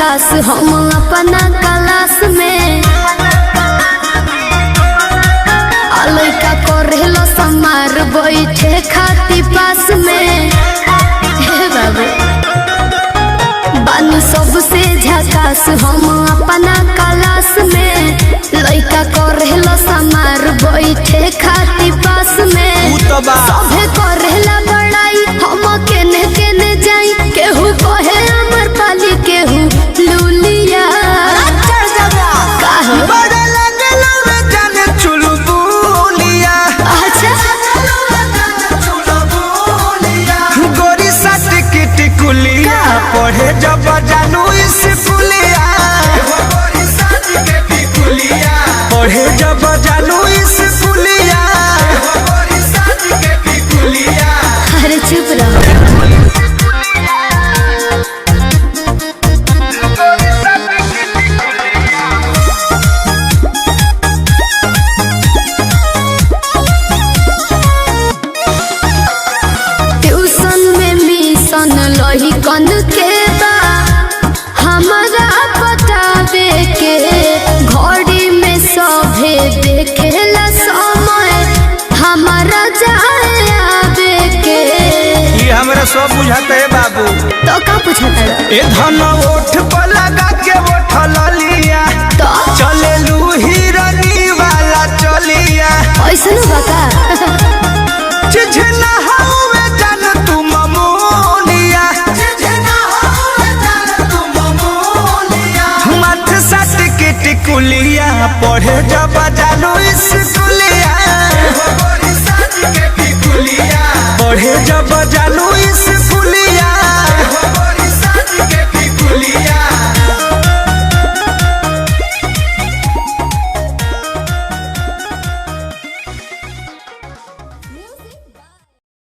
झकास हम अपना क्लास में लइका करेलो समार बैठे खाती पास में बाबू बानी सबसे झकास हम अपना क्लास में लइका करेलो समार बैठे खाती पास में सभे करेला बड़ाई हम केने केने जाई केहू कहे अमर पाली केहू लूलिया पढ़े जब जानू स्कूलिया पढ़े जब जानू स्कूलिया अरे चुप रहो। लही कन के बा हमारा बतावे के घड़ी में सभे देखेला समय हमारा जाए आवे के ये हमरा सब बुझाते है बाबू तो का पूछता है ए धन ओठ पर लगा के उठल लिया तो चले लू हिरनी वाला चलिया ऐसा न बता चिझना हवे जान तू ममोनिया मत सट के टिकुलिया पढ़े जब जानू स्कूलिया पढ़े जब